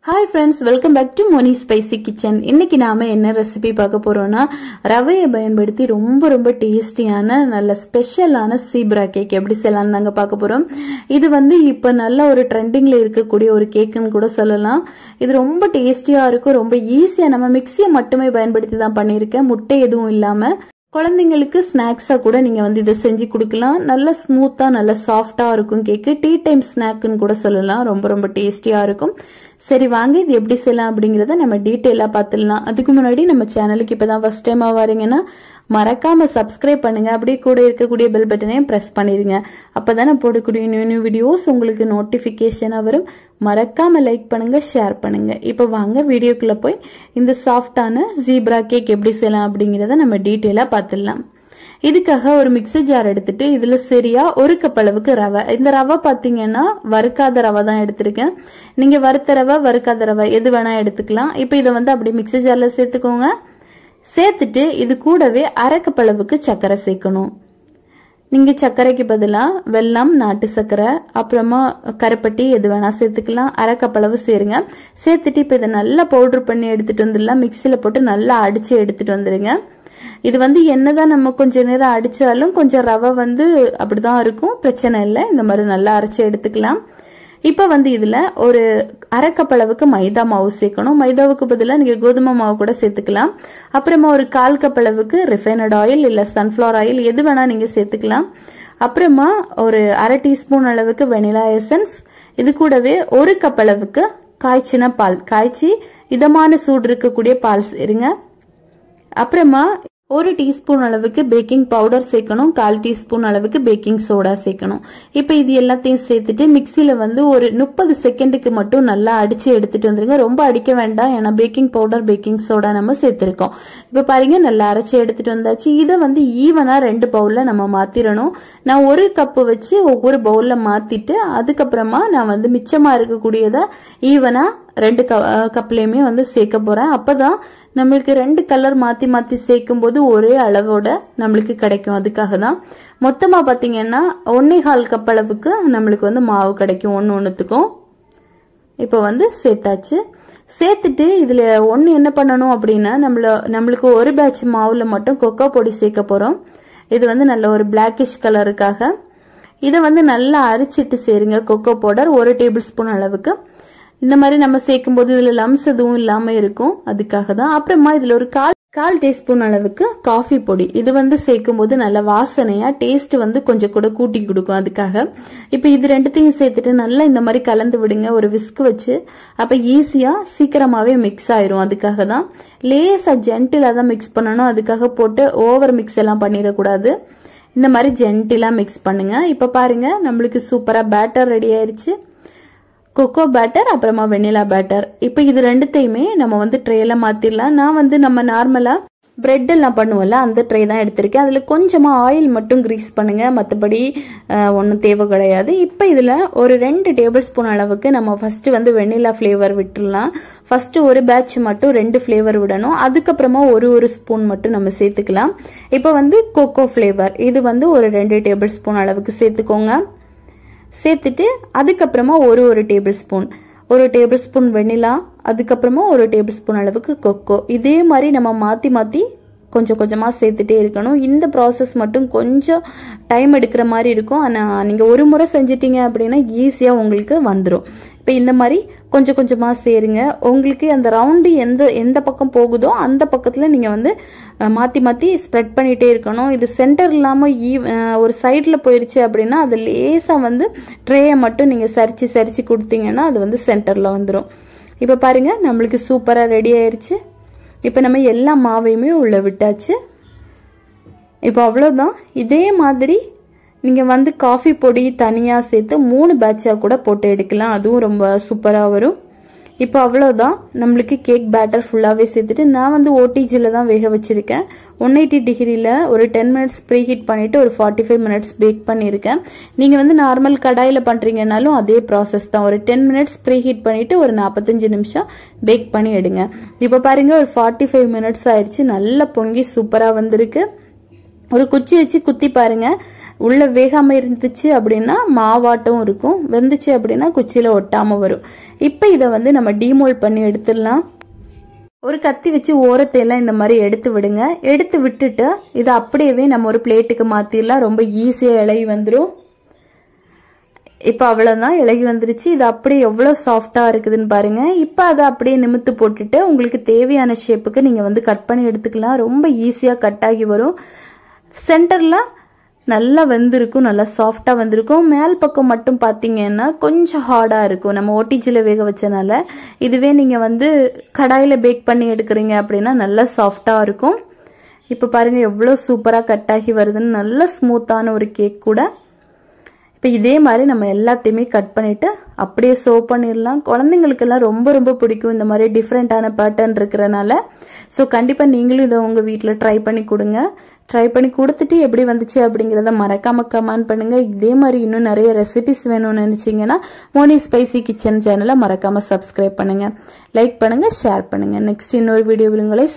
Hi friends, welcome back to Moni Spicy Kitchen. இன்னைக்கு நாம என்ன ரெசிபி பார்க்க போறோம்னா ரவையை பயன்படுத்தி ரொம்ப டேஸ்டியான நல்ல ஸ்பெஷலான சீப்ரா கேக் எப்படி செய்யலாம்னு நாங்க பார்க்க போறோம். இது வந்து இப்ப நல்ல ஒரு ட்ரெண்டிங்ல இருக்கக்கூடிய ஒரு கேக்னு கூட சொல்லலாம். இது ரொம்ப டேஸ்டியா இருக்கும், ரொம்ப ஈஸியா நம்ம மிக்ஸியை மட்டுமே பயன்படுத்தி தான் பண்ணியிருக்கேன். முட்டை எதுவும் இல்லாம குழந்தைங்களுக்கு ஸ்நாக்ஸா கூட நீங்க வந்து இதை செஞ்சு கொடுக்கலாம். நல்ல ஸ்மூத்தா நல்ல சாஃப்டா இருக்கும் கேக்கு. டீ டைம் ஸ்நாக்னு கூட சொல்லலாம். ரொம்ப டேஸ்டியா இருக்கும். சரி வாங்க இது எப்படி செய்யலாம் அப்படிங்கறத நம்ம டீடைலா பார்த்துடலாம். அதுக்கு முன்னாடி நம்ம சேனலுக்கு இப்பதான் ஃபர்ஸ்ட் டைமா வரீங்கன்னா மறக்காம சப்ஸ்கிரைப் பண்ணுங்க. அப்படியே கூட இருக்கக்கூடிய பெல் பட்டனையும் பிரஸ் பண்ணிருங்க. அப்பதான் நான் போடக்கூடிய நியூ வீடியோஸ் உங்களுக்கு நோட்டிபிகேஷனா வரும். மறக்காம லைக் பண்ணுங்க, ஷேர் பண்ணுங்க. இப்ப வாங்க வீடியோக்குள்ள போய் இந்த சாஃப்டான ஜீப்ரா கேக் எப்படி செய்யலாம் அப்படிங்கறத நம்ம டீடைலா பார்த்துடலாம். இதுக்காக ஒரு மிக்ஸி ஜார் எடுத்துட்டு இதுல சரியா ஒரு கப் அளவுக்கு ரவை. இந்த ரவை பாத்தீங்கன்னா வறுக்காத ரவை தான் எடுத்திருக்கேன். நீங்க வறுத்த ரவை வறுக்காத ரவை எது வேணா எடுத்துக்கலாம். இப்ப இதை வந்து அப்படியே மிக்ஸி ஜார்ல சேர்த்துக்கோங்க. சேர்த்துட்டு இது கூடவே அரை கப் அளவுக்கு சர்க்கரை சேர்க்கணும். நீங்க சர்க்கரைக்கு பதிலா வெல்லம், நாட்டு சர்க்கரை, அப்புறமா கருப்பட்டி எது வேணா சேர்த்துக்கலாம். அரை கப் அளவு சேருங்க. சேர்த்துட்டு இப்ப இதை நல்லா பவுடர் பண்ணி எடுத்துட்டு வந்துடலாம். மிக்சியில போட்டு நல்லா அடிச்சு எடுத்துட்டு வந்துருங்க. இது வந்து என்னதான் நம்ம கொஞ்ச நேரம் அடிச்சாலும் கொஞ்சம் ரவை வந்து அப்படிதான் இருக்கும், பிரச்சனை இல்லை. இந்த மாதிரி நல்லா அரைச்சு எடுத்துக்கலாம். இப்ப வந்து இதுல ஒரு அரை கப் அளவுக்கு மைதா மாவு சேர்க்கணும். மைதாவுக்கு பதிலாக நீங்க கோதுமை மாவு கூட சேர்த்துக்கலாம். அப்புறமா ஒரு 1/4 கப் அளவுக்கு ரிஃபைனட் ஆயில் இல்ல சன்ஃபிளவர் ஆயில் எது வேணா நீங்க சேர்த்துக்கலாம். அப்புறமா ஒரு அரை டீஸ்பூன் அளவுக்கு வெனிலா எசன்ஸ். இது கூடவே ஒரு கப் அளவுக்கு காய்ச்சின பால், காய்ச்சி இதமான சூடு இருக்கக்கூடிய பால் சேருங்க. அப்புறமா ஒரு டீஸ்பூன் அளவுக்கு பேக்கிங் பவுடர் சேர்க்கணும். 1/4 டீஸ்பூன் அளவுக்கு பேக்கிங் சோடா சேர்க்கணும். இப்ப இது எல்லாத்தையும் சேர்த்துட்டு மிக்சியில வந்து ஒரு 30 செகண்டுக்கு மட்டும் நல்லா அடிச்சு எடுத்துட்டு வந்துருங்க. ரொம்ப அடிக்க வேண்டாம், ஏன்னா பேக்கிங் பவுடர் பேக்கிங் சோடா நம்ம சேர்த்திருக்கோம். இப்ப பாருங்க நல்லா அரைச்சு எடுத்துட்டு வந்தாச்சு. இதை வந்து ஈவனா 2 பவுல்ல நம்ம மாத்திரணும். நான் ஒரு கப்பு வச்சு ஒவ்வொரு பவுல்ல மாத்திட்டு அதுக்கப்புறமா நான் வந்து மிச்சமா இருக்கக்கூடியத ஈவனா 2 கப்லயுமே வந்து சேர்க்க போறேன். அப்பதான் நம்மளுக்கு 2 கலர் மாத்தி சேர்க்கும் போது ஒரே அளவோட நம்மளுக்கு கிடைக்கும். அதுக்காக தான் மொத்தமா பாத்தீங்கன்னா 1/4 கப் அளவுக்கு நம்மளுக்கு வந்து மாவு கிடைக்கும் ஒண்ணுத்துக்கும். இப்ப வந்து சேர்த்தாச்சு. சேர்த்துட்டு இதுல ஒண்ணு என்ன பண்ணணும் அப்படின்னா நம்மளுக்கு ஒரு பேட்ச் மாவுல மட்டும் கொக்கோ பொடி சேர்க்க போறோம். இது வந்து நல்ல ஒரு பிளாக்கிஷ் கலருக்காக. இதை வந்து நல்லா அரைச்சிட்டு சேருங்க. கொக்கோ பவுடர் 1 டேபிள் ஸ்பூன் அளவுக்கு. இந்த மாதிரி நம்ம சேர்க்கும் போது இதுல லம்ஸ் எதுவும் இல்லாம இருக்கும், அதுக்காக தான். அப்புறமா இதுல ஒரு 1/4 டீஸ்பூன் அளவுக்கு காஃபி பொடி. இது வந்து சேர்க்கும் போது நல்ல வாசனையா டேஸ்ட் வந்து கொஞ்சம் கூட கூட்டி கொடுக்கும், அதுக்காக. இப்ப இது ரெண்டுத்தையும் சேர்த்துட்டு நல்லா இந்த மாதிரி கலந்து விடுங்க ஒரு விஸ்க் வச்சு. அப்ப ஈஸியா சீக்கிரமாவே மிக்ஸ் ஆயிரும். அதுக்காக தான் லேசா ஜென்டிலா தான் மிக்ஸ் பண்ணணும். அதுக்காக போட்டு ஓவர் மிக்ஸ் எல்லாம் பண்ணிடக்கூடாது. இந்த மாதிரி ஜென்டிலா மிக்ஸ் பண்ணுங்க. இப்ப பாருங்க நம்மளுக்கு சூப்பரா பேட்டர் ரெடி ஆயிருச்சு. கொக்கோ பேட்டர் அப்புறமா வெண்ணிலா பேட்டர். இப்ப இது ரெண்டுத்தையுமே நம்ம வந்து ட்ரேல மாத்திரலாம். நான் வந்து நம்ம நார்மலா பிரெட் எல்லாம் பண்ணுவோம்ல அந்த ட்ரே தான் எடுத்திருக்கேன். அதுல கொஞ்சமா ஆயில் மட்டும் கிரீஸ் பண்ணுங்க, மற்றபடி ஒன்றும் தேவை கிடையாது. இப்ப இதுல ஒரு 2 டேபிள் ஸ்பூன் அளவுக்கு நம்ம ஃபர்ஸ்ட் வந்து வெண்ணிலா ஃபிளேவர் விட்டுடலாம். ஃபர்ஸ்ட் ஒரு பேட்ச் மட்டும் 2 ஃபிளேவர் விடணும். அதுக்கப்புறமா ஒரு ஸ்பூன் மட்டும் நம்ம சேர்த்துக்கலாம். இப்ப வந்து கொக்கோ ஃபிளேவர் இது வந்து ஒரு 2 டேபிள் ஸ்பூன் அளவுக்கு சேர்த்துக்கோங்க. சேர்த்துட்டு அதுக்கப்புறமா ஒரு டேபிள் ஸ்பூன் வெண்ணிலா, அதுக்கப்புறமா 1 டேபிள் ஸ்பூன் அளவுக்கு கொக்கோ. இதே மாதிரி நம்ம மாத்தி கொஞ்சமா சேர்த்துட்டே இருக்கணும். இந்த ப்ராசஸ் மட்டும் கொஞ்சம் டைம் எடுக்கிற மாதிரி இருக்கும். ஆனா நீங்க ஒரு முறை செஞ்சிட்டீங்க அப்படின்னா ஈஸியா உங்களுக்கு வந்துடும். இப்ப இந்த மாதிரி கொஞ்சமா சேருங்க. உங்களுக்கு அந்த ரவுண்டு எந்த பக்கம் போகுதோ அந்த பக்கத்துல நீங்க வந்து மாத்தி ஸ்ப்ரெட் பண்ணிட்டே இருக்கணும். இது சென்டர் இல்லாம ஒரு சைட்ல போயிருச்சு அப்படின்னா அது லேசா வந்து ட்ரேயை மட்டும் நீங்க சரிச்சு கொடுத்தீங்கன்னா அது வந்து சென்டர்ல வந்துடும். இப்ப பாருங்க நம்மளுக்கு சூப்பரா ரெடி ஆயிருச்சு. இப்ப நம்ம எல்லா மாவையுமே உள்ள விட்டாச்சு. இப்போ அவ்வளவுதான். இதே மாதிரி நீங்க வந்து காஃபி பொடி தனியா சேர்த்து 3 பேட்சா கூட போட்டு எடுக்கலாம். அதுவும் ரொம்ப சூப்பரா வரும். இப்போ அவ்வளவுதான். நம்மளுக்கு கேக் பேட்டர் ஃபுல்லாவே சேர்த்துட்டு நான் வந்து ஓடிஜில தான் வேக வச்சிருக்கேன். 180 டிகிரில ஒரு 10 மினிட்ஸ் ப்ரீ ஹீட் பண்ணிட்டு ஒரு 45 மினிட்ஸ் பேக் பண்ணிருக்கேன். நீங்க வந்து நார்மல் கடாயில பண்றீங்கன்னாலும் அதே ப்ராசஸ் தான். ஒரு 10 மினிட்ஸ் ப்ரீ ஹீட் பண்ணிட்டு ஒரு 45 நிமிஷம் பேக் பண்ணி எடுங்க. இப்ப பாருங்க ஒரு 45 மினிட்ஸ் ஆயிடுச்சு. நல்லா பொங்கி சூப்பரா வந்திருக்கு. ஒரு குச்சி வச்சு குத்தி பாருங்க. உள்ள வேகாம இருந்துச்சு அப்படின்னா மாவாட்டம் இருக்கும், வெந்துச்சு அப்படின்னா குச்சியில ஒட்டாம வரும். இப்போ இதை வந்து நம்ம டீமோல்ட் பண்ணி எடுத்துடலாம். ஒரு கத்தி வச்சு ஓரத்தை எல்லாம் இந்த மாதிரி எடுத்து விடுங்க. எடுத்து விட்டுட்டு இதை அப்படியே நம்ம ஒரு பிளேட்டுக்கு மாத்திரலாம். ரொம்ப ஈஸியா இலகி வந்துடும். இப்போ அவ்வளவுதான், இலகி வந்துருச்சு. இது அப்படியே எவ்வளவு சாஃப்டா இருக்குதுன்னு பாருங்க. இப்போ அதை அப்படியே நிமித்து போட்டுட்டு உங்களுக்கு தேவையான ஷேப்புக்கு நீங்க வந்து கட் பண்ணி எடுத்துக்கலாம். ரொம்ப ஈஸியா கட் ஆகி வரும். சென்டர்ல நல்லா வெந்திருக்கும், நல்லா சாஃப்டா வந்திருக்கும். மேல் பக்கம் மட்டும் பாத்தீங்கன்னா கொஞ்சம் ஹார்டா இருக்கும், நம்ம ஓடிஜில வேக வச்சனால. இதுவே நீங்க வந்து கடாயில பேக் பண்ணி எடுக்கிறீங்க அப்படின்னா நல்லா சாஃப்டா இருக்கும். இப்போ பாருங்க எவ்வளவு சூப்பரா கட் ஆகி வருதுன்னு, நல்ல ஸ்மூத்தான ஒரு கேக் கூட. இப்போ இதே மாதிரி நம்ம எல்லாத்தையுமே கட் பண்ணிட்டு அப்படியே சர்வ் பண்ணிடலாம். குழந்தைங்களுக்கெல்லாம் ரொம்ப ரொம்ப பிடிக்கும் இந்த மாதிரி டிஃப்ரெண்டான பேட்டர்ன் இருக்கிறனால. ஸோ கண்டிப்பாக நீங்களும் இதை உங்கள் வீட்டில் ட்ரை பண்ணி கொடுங்க. ட்ரை பண்ணி கொடுத்துட்டு எப்படி வந்துச்சு அப்படிங்கிறத மறக்காம கமெண்ட் பண்ணுங்க. இதே மாதிரி இன்னும் நிறைய ரெசிபிஸ் வேணும்னு நினைச்சீங்கன்னா மோனி ஸ்பைசி கிச்சன் சேனலை மறக்காம சப்ஸ்கிரைப் பண்ணுங்க, லைக் பண்ணுங்க, ஷேர் பண்ணுங்க. நெக்ஸ்ட் இன்னொரு வீடியோவில் உங்களை